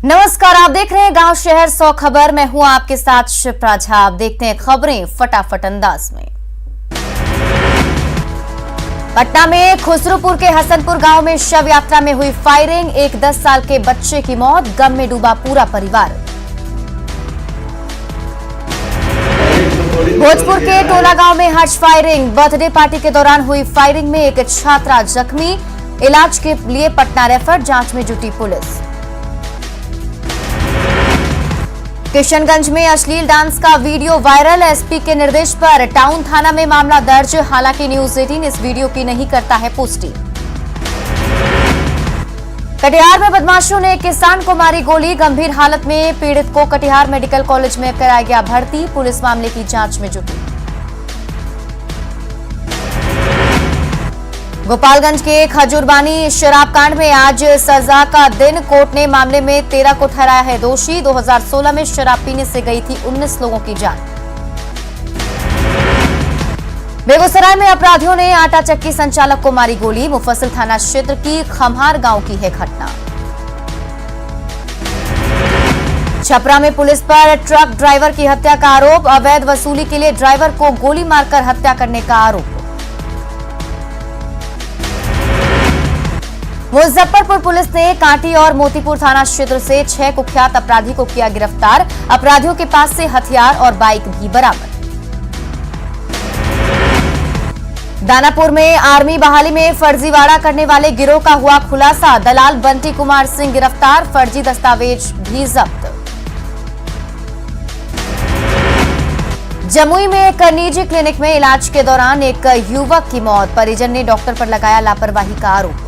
नमस्कार, आप देख रहे हैं गांव शहर 100 खबर। मैं हूं आपके साथ शिप्रा झा। आप देखते हैं खबरें फटाफट अंदाज में। पटना में खुसरूपुर के हसनपुर गांव में शव यात्रा में हुई फायरिंग। एक 10 साल के बच्चे की मौत, गम में डूबा पूरा परिवार। भोजपुर के टोला गांव में हर्ष फायरिंग। बर्थडे पार्टी के दौरान हुई फायरिंग में एक छात्रा जख्मी, इलाज के लिए पटना रेफर, जांच में जुटी पुलिस। किशनगंज में अश्लील डांस का वीडियो वायरल। एसपी के निर्देश पर टाउन थाना में मामला दर्ज। हालांकि न्यूज 18 इस वीडियो की नहीं करता है पुष्टि। कटिहार में बदमाशों ने एक किसान को मारी गोली। गंभीर हालत में पीड़ित को कटिहार मेडिकल कॉलेज में कराया गया भर्ती। पुलिस मामले की जांच में जुटी। गोपालगंज के खजूरबानी शराब कांड में आज सजा का दिन। कोर्ट ने मामले में 13 को ठहराया है दोषी। 2016 में शराब पीने से गई थी 19 लोगों की जान। बेगूसराय में अपराधियों ने आटा चक्की संचालक को मारी गोली। मुफस्सिल थाना क्षेत्र की खम्हार गांव की है घटना। छपरा में पुलिस पर ट्रक ड्राइवर की हत्या का आरोप। अवैध वसूली के लिए ड्राइवर को गोली मारकर हत्या करने का आरोप। मुजफ्फरपुर पुलिस ने कांटी और मोतीपुर थाना क्षेत्र से 6 कुख्यात अपराधी को किया गिरफ्तार। अपराधियों के पास से हथियार और बाइक भी बरामद। दानापुर में आर्मी बहाली में फर्जीवाड़ा करने वाले गिरोह का हुआ खुलासा। दलाल बंटी कुमार सिंह गिरफ्तार, फर्जी दस्तावेज भी जब्त। जमुई में एक निजी क्लिनिक में इलाज के दौरान एक युवक की मौत। परिजन ने डॉक्टर पर लगाया लापरवाही का आरोप।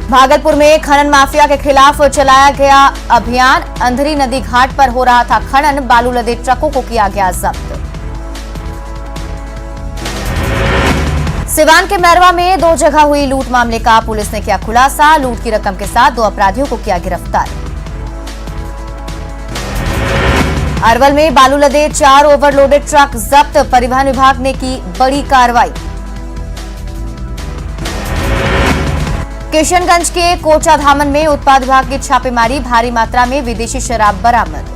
भागलपुर में खनन माफिया के खिलाफ चलाया गया अभियान। अंधरी नदी घाट पर हो रहा था खनन। बालू लदे ट्रकों को किया गया जब्त। सिवान के मैरवा में 2 जगह हुई लूट मामले का पुलिस ने किया खुलासा। लूट की रकम के साथ 2 अपराधियों को किया गिरफ्तार। अरवल में बालू लदे 4 ओवरलोडेड ट्रक जब्त। परिवहन विभाग ने की बड़ी कार्रवाई। किशनगंज के कोचा धामन में उत्पाद विभाग की छापेमारी। भारी मात्रा में विदेशी शराब बरामद।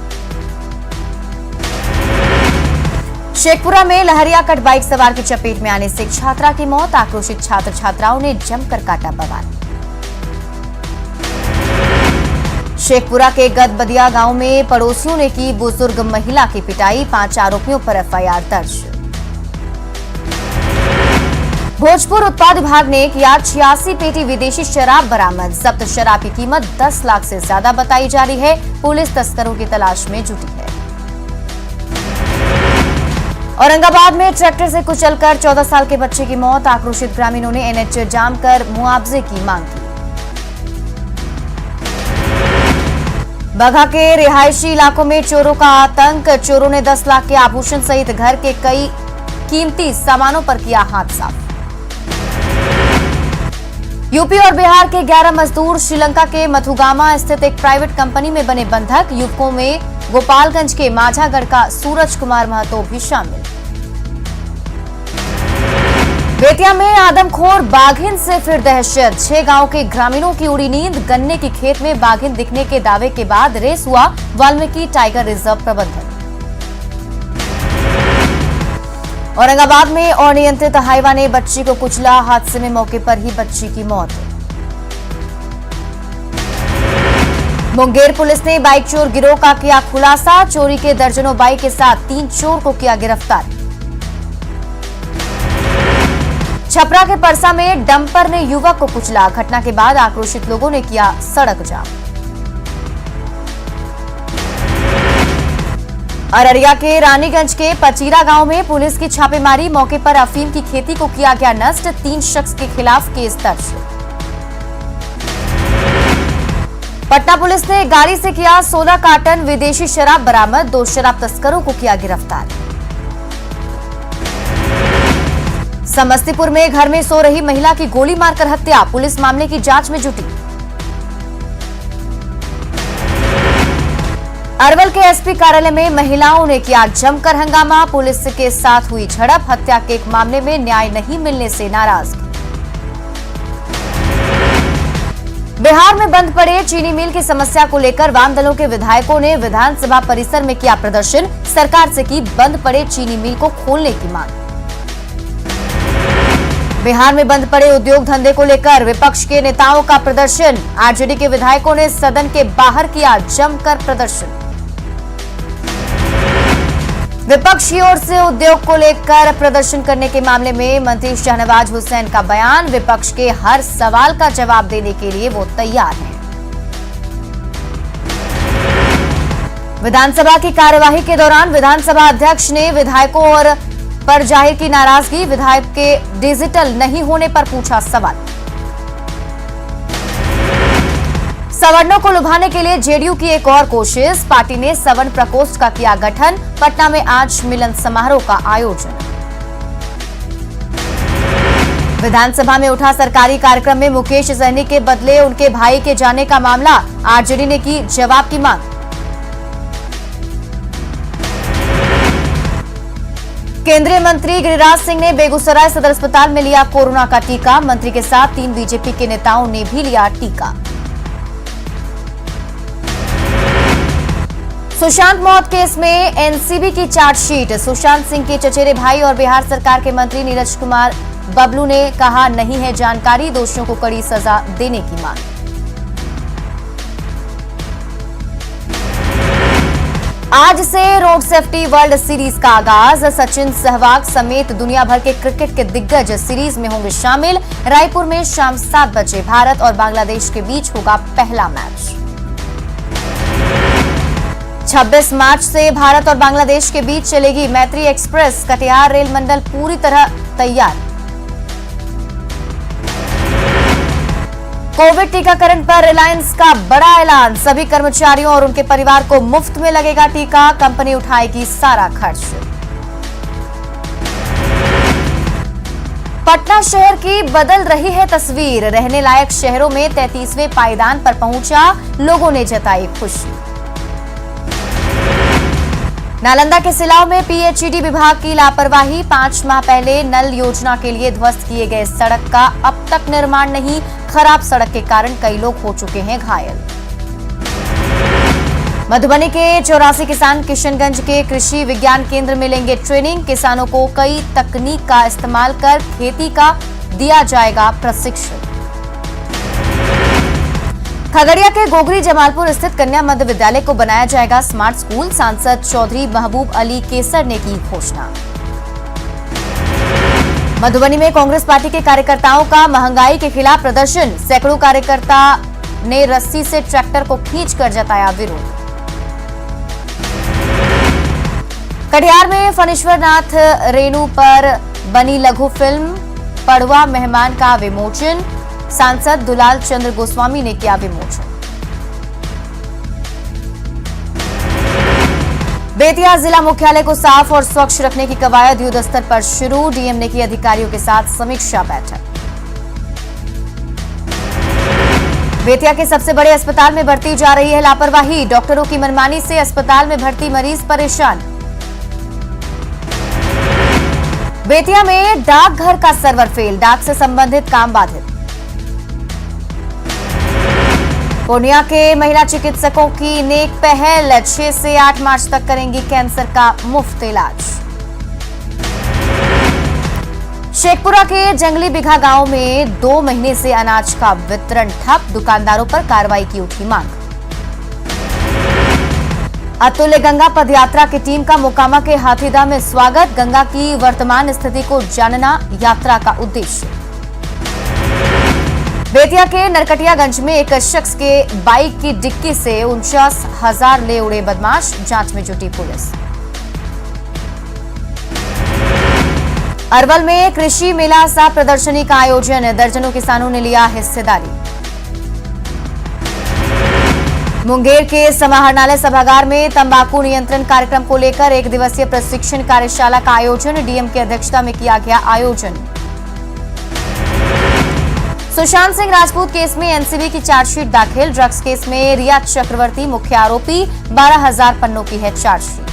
शेखपुरा में लहरिया कट बाइक सवार की चपेट में आने से छात्रा की मौत। आक्रोशित छात्र छात्राओं ने जमकर काटा बवाल। शेखपुरा के गदबदिया गांव में पड़ोसियों ने की बुजुर्ग महिला की पिटाई। 5 आरोपियों पर एफआईआर दर्ज। भोजपुर उत्पाद विभाग ने किया 86 पेटी विदेशी शराब बरामद। जब्त शराब की कीमत 10 लाख से ज्यादा बताई जा रही है। पुलिस तस्करों की तलाश में जुटी है। औरंगाबाद में ट्रैक्टर से कुचलकर 14 साल के बच्चे की मौत। आक्रोशित ग्रामीणों ने एनएच जाम कर मुआवजे की मांग की। बगहा के रिहायशी इलाकों में चोरों का आतंक। चोरों ने 10 लाख के आभूषण सहित घर के कई कीमती सामानों पर किया हाथ साफ। यूपी और बिहार के 11 मजदूर श्रीलंका के मथुगामा स्थित एक प्राइवेट कंपनी में बने बंधक। युवकों में गोपालगंज के माझागढ़ का सूरज कुमार महतो भी शामिल। बेतिया में आदमखोर बाघिन से फिर दहशत। 6 गांव के ग्रामीणों की उड़ी नींद। गन्ने की खेत में बाघिन दिखने के दावे के बाद रेस हुआ वाल्मीकि टाइगर रिजर्व प्रबंधन। औरंगाबाद में अनियंत्रित हाइवा ने बच्ची को कुचला। हादसे में मौके पर ही बच्ची की मौत। मुंगेर पुलिस ने बाइक चोर गिरोह का किया खुलासा। चोरी के दर्जनों बाइक के साथ 3 चोर को किया गिरफ्तार। छपरा के परसा में डंपर ने युवक को कुचला। घटना के बाद आक्रोशित लोगों ने किया सड़क जाम। अररिया के रानीगंज के पचीरा गांव में पुलिस की छापेमारी। मौके पर अफीम की खेती को किया गया नष्ट। 3 शख्स के खिलाफ केस दर्ज। पटना पुलिस ने गाड़ी से किया 16 कार्टन विदेशी शराब बरामद। 2 शराब तस्करों को किया गिरफ्तार। समस्तीपुर में घर में सो रही महिला की गोली मारकर हत्या। पुलिस मामले की जांच में जुटी। अरवल के एसपी कार्यालय में महिलाओं ने किया जमकर हंगामा। पुलिस के साथ हुई झड़प। हत्या के एक मामले में न्याय नहीं मिलने से नाराजगी। बिहार में बंद पड़े चीनी मिल की समस्या को लेकर वाम दलों के विधायकों ने विधानसभा परिसर में किया प्रदर्शन, सरकार से की बंद पड़े चीनी मिल को खोलने की मांग। बिहार में बंद पड़े उद्योग धंधे को लेकर विपक्ष के नेताओं का प्रदर्शन, आरजेडी के विधायकों ने सदन के बाहर किया जमकर प्रदर्शन। विपक्ष की ओर से उद्योग को लेकर प्रदर्शन करने के मामले में मंत्री शहनवाज हुसैन का बयान, विपक्ष के हर सवाल का जवाब देने के लिए वो तैयार हैं। विधानसभा की कार्यवाही के दौरान विधानसभा अध्यक्ष ने विधायकों और पर जाहिर की नाराजगी, विधायक के डिजिटल नहीं होने पर पूछा सवाल। सवर्णों को लुभाने के लिए जेडीयू की एक और कोशिश, पार्टी ने सवर्ण प्रकोष्ठ का किया गठन, पटना में आज मिलन समारोह का आयोजन। विधानसभा में उठा सरकारी कार्यक्रम में मुकेश सहनी के बदले उनके भाई के जाने का मामला, आरजेडी ने की जवाब की मांग। केंद्रीय मंत्री गिरिराज सिंह ने बेगूसराय सदर अस्पताल में लिया कोरोना का टीका, मंत्री के साथ 3 बीजेपी के नेताओं ने भी लिया टीका। सुशांत मौत केस में एनसीबी की चार्जशीट, सुशांत सिंह के चचेरे भाई और बिहार सरकार के मंत्री नीरज कुमार बबलू ने कहा नहीं है जानकारी, दोषियों को कड़ी सजा देने की मांग। आज से रोड सेफ्टी वर्ल्ड सीरीज का आगाज, सचिन सहवाग समेत दुनिया भर के क्रिकेट के दिग्गज सीरीज में होंगे शामिल। रायपुर में शाम 7 बजे भारत और बांग्लादेश के बीच होगा पहला मैच। 26 मार्च से भारत और बांग्लादेश के बीच चलेगी मैत्री एक्सप्रेस, कटिहार रेल मंडल पूरी तरह तैयार। कोविड टीकाकरण पर रिलायंस का बड़ा ऐलान, सभी कर्मचारियों और उनके परिवार को मुफ्त में लगेगा टीका, कंपनी उठाएगी सारा खर्च। पटना शहर की बदल रही है तस्वीर, रहने लायक शहरों में 33वें पायदान पर पहुंचा, लोगों ने जताई खुशी। नालंदा के सिलाव में पीएचईडी विभाग की लापरवाही, 5 माह पहले नल योजना के लिए ध्वस्त किए गए सड़क का अब तक निर्माण नहीं, खराब सड़क के कारण कई लोग हो चुके हैं घायल। मधुबनी के 84 किसान किशनगंज के कृषि विज्ञान केंद्र में लेंगे ट्रेनिंग, किसानों को कई तकनीक का इस्तेमाल कर खेती का दिया जाएगा प्रशिक्षण। खगड़िया के गोगरी जमालपुर स्थित कन्या मध्य विद्यालय को बनाया जाएगा स्मार्ट स्कूल, सांसद चौधरी महबूब अली केसर ने की घोषणा। मधुबनी में कांग्रेस पार्टी के कार्यकर्ताओं का महंगाई के खिलाफ प्रदर्शन, सैकड़ों कार्यकर्ता ने रस्सी से ट्रैक्टर को खींचकर जताया विरोध। कटिहार में फणीश्वरनाथ रेणु पर बनी लघु फिल्म पड़वा मेहमान का विमोचन, सांसद दुलाल चंद्र गोस्वामी ने किया विमोचन। बेतिया जिला मुख्यालय को साफ और स्वच्छ रखने की कवायद युद्ध स्तर पर शुरू, डीएम ने की अधिकारियों के साथ समीक्षा बैठक। बेतिया के सबसे बड़े अस्पताल में बरती जा रही है लापरवाही, डॉक्टरों की मनमानी से अस्पताल में भर्ती मरीज परेशान। बेतिया में डाकघर का सर्वर फेल, डाक से संबंधित काम बाधित। पूर्णिया के महिला चिकित्सकों की नेक पहल, 6 से 8 मार्च तक करेंगी कैंसर का मुफ्त इलाज। शेखपुरा के जंगली बिघा गांव में 2 महीने से अनाज का वितरण ठप, दुकानदारों पर कार्रवाई की उठी मांग। अतुल्य गंगा पदयात्रा की टीम का मोकामा के हाथीदह में स्वागत, गंगा की वर्तमान स्थिति को जानना यात्रा का उद्देश्य। बेतिया के नरकटियागंज में एक शख्स के बाइक की डिक्की से 49,000 ले उड़े बदमाश, जांच में जुटी पुलिस। अरवल में कृषि मेला सह प्रदर्शनी का आयोजन, दर्जनों किसानों ने लिया हिस्सेदारी। मुंगेर के समाहरणालय सभागार में तंबाकू नियंत्रण कार्यक्रम को लेकर 1 दिवसीय प्रशिक्षण कार्यशाला का आयोजन, डीएम की अध्यक्षता में किया गया आयोजन। सुशांत सिंह राजपूत केस में एनसीबी की चार्जशीट दाखिल, ड्रग्स केस में रिया चक्रवर्ती मुख्य आरोपी, 12,000 पन्नों की है चार्जशीट।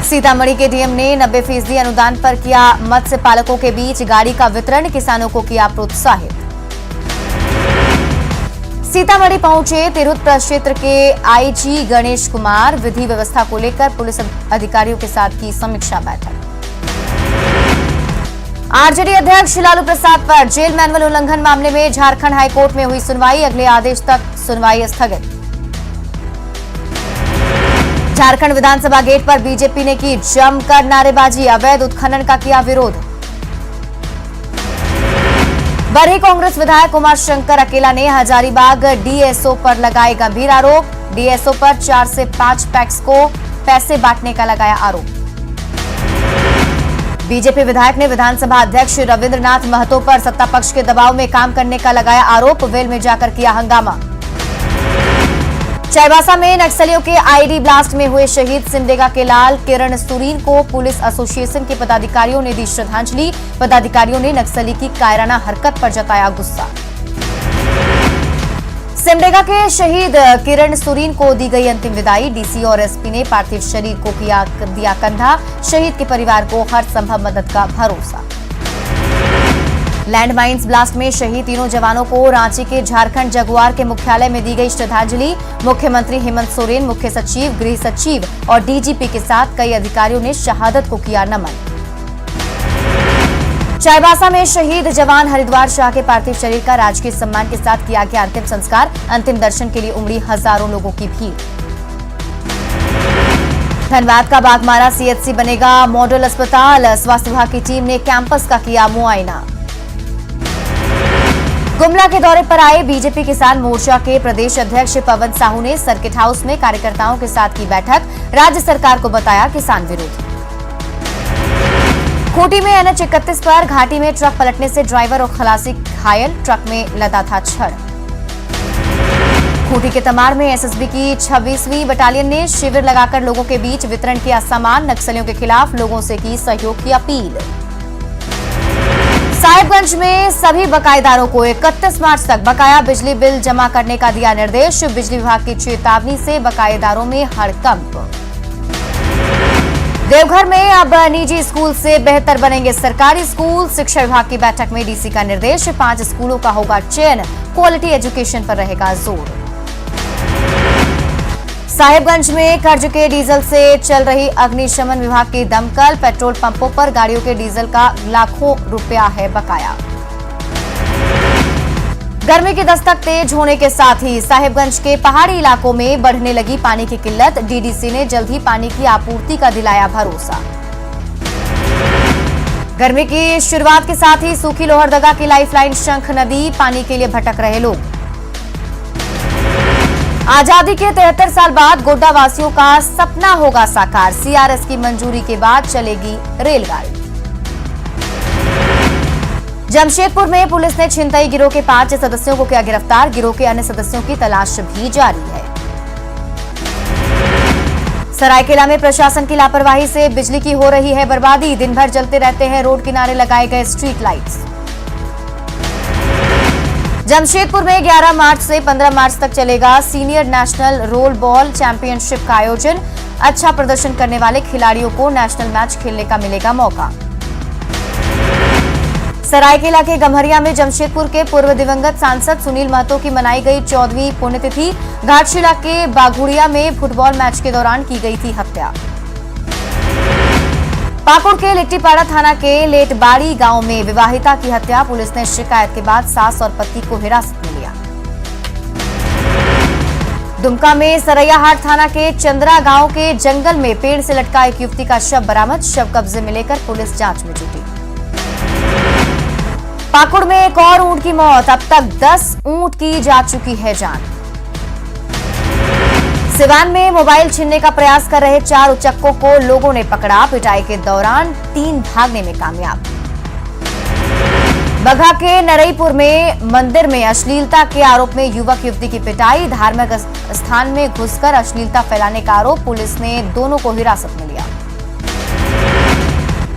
सीतामढ़ी के डीएम ने 90% अनुदान पर किया मत्स्य पालकों के बीच गाड़ी का वितरण, किसानों को किया प्रोत्साहित। सीतामढ़ी पहुंचे तिरहुत प्रक्षेत्र के आईजी गणेश कुमार। विधि व्यवस्था को लेकर पुलिस अधिकारियों के साथ की समीक्षा बैठक। आरजेडी अध्यक्ष लालू प्रसाद पर जेल मैनुअल उल्लंघन मामले में झारखंड हाईकोर्ट में हुई सुनवाई। अगले आदेश तक सुनवाई स्थगित। झारखंड विधानसभा गेट पर बीजेपी ने की जमकर नारेबाजी। अवैध उत्खनन का किया विरोध। बरही कांग्रेस विधायक उमा शंकर अकेला ने हजारीबाग डीएसओ पर लगाए गंभीर आरोप। डीएसओ पर 4 से 5 पैक्स को पैसे बांटने का लगाया आरोप। बीजेपी विधायक ने विधानसभा अध्यक्ष रविंद्रनाथ महतो पर सत्ता पक्ष के दबाव में काम करने का लगाया आरोप। वेल में जाकर किया हंगामा। चाईबासा में नक्सलियों के आईडी ब्लास्ट में हुए शहीद सिमडेगा के लाल किरण सुरीन को पुलिस एसोसिएशन के पदाधिकारियों ने दी श्रद्धांजलि। पदाधिकारियों ने नक्सली की कायराना हरकत पर जताया गुस्सा। सिमडेगा के शहीद किरण सुरीन को दी गई अंतिम विदाई। डीसी और एसपी ने पार्थिव शरीर को दिया कंधा। शहीद के परिवार को हर संभव मदद का भरोसा। लैंडमाइंस ब्लास्ट में शहीद तीनों जवानों को रांची के झारखंड जगुआर के मुख्यालय में दी गई श्रद्धांजलि। मुख्यमंत्री हेमंत सोरेन, मुख्य सचिव, गृह सचिव और डीजीपी के साथ कई अधिकारियों ने शहादत को किया नमन। चाईबासा में शहीद जवान हरिद्वार शाह के पार्थिव शरीर का राजकीय सम्मान के साथ किया गया अंतिम संस्कार। अंतिम दर्शन के लिए उमड़ी हजारों लोगों की भीड़। धनबाद का बाघमारा सीएचसी बनेगा मॉडल अस्पताल। स्वास्थ्य विभाग की टीम ने कैंपस का किया मुआयना। गुमला के दौरे पर आए बीजेपी किसान मोर्चा के प्रदेश अध्यक्ष पवन साहू ने सर्किट हाउस में कार्यकर्ताओं के साथ की बैठक। राज्य सरकार को बताया किसान विरोधी। खूंटी में एनएच 31 पर घाटी में ट्रक पलटने से ड्राइवर और खलासी घायल। ट्रक में लदा था छड़। खूंटी के तमाड़ में एसएसबी की 26वीं बटालियन ने शिविर लगाकर लोगों के बीच वितरण किया सामान। नक्सलियों के खिलाफ लोगों से की सहयोग की अपील। साहिबगंज में सभी बकायेदारों को 31 मार्च तक बकाया बिजली बिल जमा करने का दिया निर्देश। बिजली विभाग की चेतावनी से बकायेदारों में हड़कंप। देवघर में अब निजी स्कूल से बेहतर बनेंगे सरकारी स्कूल। शिक्षा विभाग की बैठक में डीसी का निर्देश। 5 स्कूलों का होगा चयन। क्वालिटी एजुकेशन पर रहेगा जोर। साहिबगंज में कर्ज के डीजल से चल रही अग्निशमन विभाग की दमकल। पेट्रोल पंपों पर गाड़ियों के डीजल का लाखों रुपया है बकाया। गर्मी की दस्तक तेज होने के साथ ही साहिबगंज के पहाड़ी इलाकों में बढ़ने लगी पानी की किल्लत। डीडीसी ने जल्द ही पानी की आपूर्ति का दिलाया भरोसा। गर्मी की शुरुआत के साथ ही सूखी लोहरदगा की लाइफलाइन शंख नदी। पानी के लिए भटक रहे लोग। आजादी के 73 साल बाद गोड्डा वासियों का सपना होगा साकार। सीआरएस की मंजूरी के बाद चलेगी रेलगाड़ी। जमशेदपुर में पुलिस ने छिनतई गिरोह के 5 सदस्यों को किया गिरफ्तार। गिरोह के अन्य सदस्यों की तलाश भी जारी है। सरायकेला में प्रशासन की लापरवाही से बिजली की हो रही है बर्बादी। दिन भर जलते रहते हैं रोड किनारे लगाए गए स्ट्रीट लाइट्स। जमशेदपुर में 11 मार्च से 15 मार्च तक चलेगा senior national role ball championship का आयोजन। अच्छा प्रदर्शन करने वाले खिलाड़ियों को नेशनल मैच खेलने का मिलेगा मौका। सरायकेला के गम्हरिया में जमशेदपुर के पूर्व दिवंगत सांसद सुनील महतो की मनाई गई 14वीं पुण्यतिथि। घाटशिला के बाघुड़िया में फुटबॉल मैच के दौरान की गई थी हत्या। पाकुड़ के लिट्टीपाड़ा थाना के लेटबाड़ी गांव में विवाहिता की हत्या। पुलिस ने शिकायत के बाद सास और पति को हिरासत में लिया। दुमका में सरैयाहाट थाना के चंद्रा गांव के जंगल में पेड़ से लटका एक युवती का शव बरामद। शव कब्जे में लेकर पुलिस जांच में जुटी। पाकुड़ में एक और ऊंट की मौत। अब तक 10 ऊंट की जा चुकी है जान। सिवान में मोबाइल छीनने का प्रयास कर रहे 4 उचक्कों को लोगों ने पकड़ा। पिटाई के दौरान 3 भागने में कामयाब। बगहा के नरईपुर में मंदिर में अश्लीलता के आरोप में युवक युवती की पिटाई। धार्मिक स्थान में घुसकर अश्लीलता फैलाने का आरोप। पुलिस ने दोनों को हिरासत में लिया।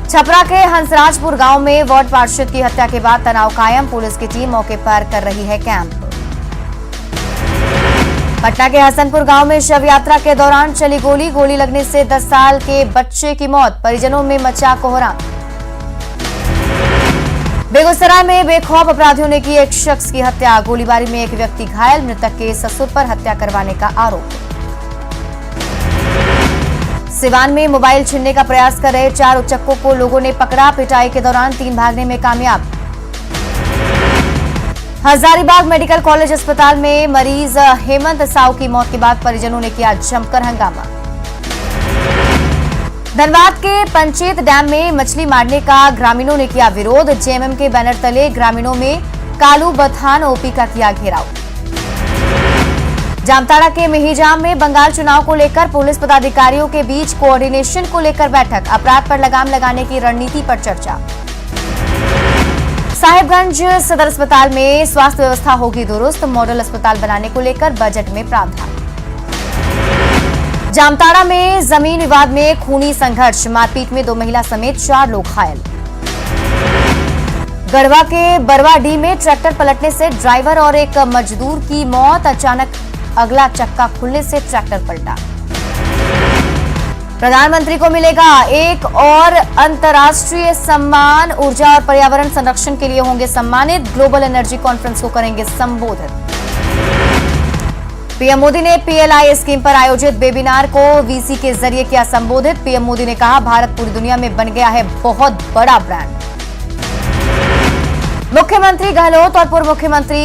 छपरा के हंसराजपुर गांव में वार्ड पार्षद की हत्या के बाद तनाव कायम। पुलिस की टीम मौके पर कर रही है कैंप। पटना के हसनपुर गांव में शव यात्रा के दौरान चली गोली। गोली लगने से 10 साल के बच्चे की मौत। परिजनों में मचा कोहराम। बेगूसराय में बेखौफ अपराधियों ने की एक शख्स की हत्या। गोलीबारी में एक व्यक्ति घायल। मृतक के ससुर पर हत्या करवाने का आरोप। सिवान में मोबाइल छीनने का प्रयास कर रहे 4 उचक्कों को लोगों ने पकड़ा। पिटाई के दौरान 3 भागने में कामयाब। हजारीबाग मेडिकल कॉलेज अस्पताल में मरीज हेमंत साहू की मौत के बाद परिजनों ने किया जमकर हंगामा। धनबाद के पंचेत डैम में मछली मारने का ग्रामीणों ने किया विरोध। जेएमएम के बैनर तले ग्रामीणों में कालू बथान ओपी का किया घेराव। जामताड़ा के मेहिजाम में बंगाल चुनाव को लेकर पुलिस पदाधिकारियों के बीच कोऑर्डिनेशन को लेकर बैठक। अपराध पर लगाम लगाने की रणनीति पर चर्चा। साहिबगंज सदर अस्पताल में स्वास्थ्य व्यवस्था होगी दुरुस्त। मॉडल अस्पताल बनाने को लेकर बजट में प्रावधान। जामताड़ा में जमीन विवाद में खूनी संघर्ष। मारपीट में 2 महिला समेत 4 लोग घायल। गढ़वा के बरवाडीह में ट्रैक्टर पलटने से ड्राइवर और एक मजदूर की मौत। अचानक अगला चक्का खुलने से ट्रैक्टर पलटा। प्रधानमंत्री को मिलेगा एक और अंतर्राष्ट्रीय सम्मान। ऊर्जा और पर्यावरण संरक्षण के लिए होंगे सम्मानित। ग्लोबल एनर्जी कॉन्फ्रेंस को करेंगे संबोधित। पीएम मोदी ने पीएलआई स्कीम पर आयोजित वेबिनार को वीसी के जरिए किया संबोधित। पीएम मोदी ने कहा, भारत पूरी दुनिया में बन गया है बहुत बड़ा ब्रांड। मुख्यमंत्री गहलोत और पूर्व मुख्यमंत्री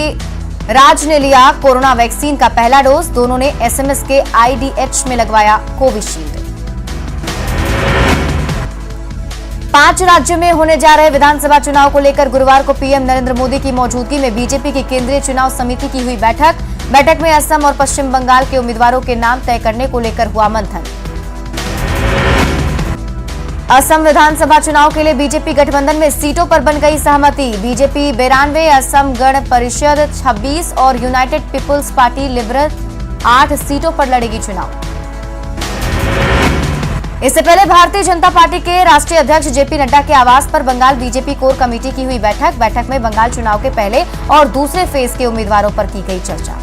राज ने लिया कोरोना वैक्सीन का पहला डोज। दोनों ने एसएमएस के आईडीएच में लगवाया कोविशील्ड। 5 राज्यों में होने जा रहे विधानसभा चुनाव को लेकर गुरुवार को पीएम नरेंद्र मोदी की मौजूदगी में बीजेपी की केंद्रीय चुनाव समिति की हुई बैठक। बैठक में असम और पश्चिम बंगाल के उम्मीदवारों के नाम तय करने को लेकर हुआ मंथन। असम विधानसभा चुनाव के लिए बीजेपी गठबंधन में सीटों पर बन गई सहमति। बीजेपी 92, असम गण परिषद 26 और यूनाइटेड पीपुल्स पार्टी लिबरल 8 सीटों पर लड़ेगी चुनाव। इससे पहले भारतीय जनता पार्टी के राष्ट्रीय अध्यक्ष जेपी नड्डा के आवास पर बंगाल बीजेपी कोर कमेटी की हुई बैठक में बंगाल चुनाव के पहले और दूसरे फेज के उम्मीदवारों पर की गई चर्चा।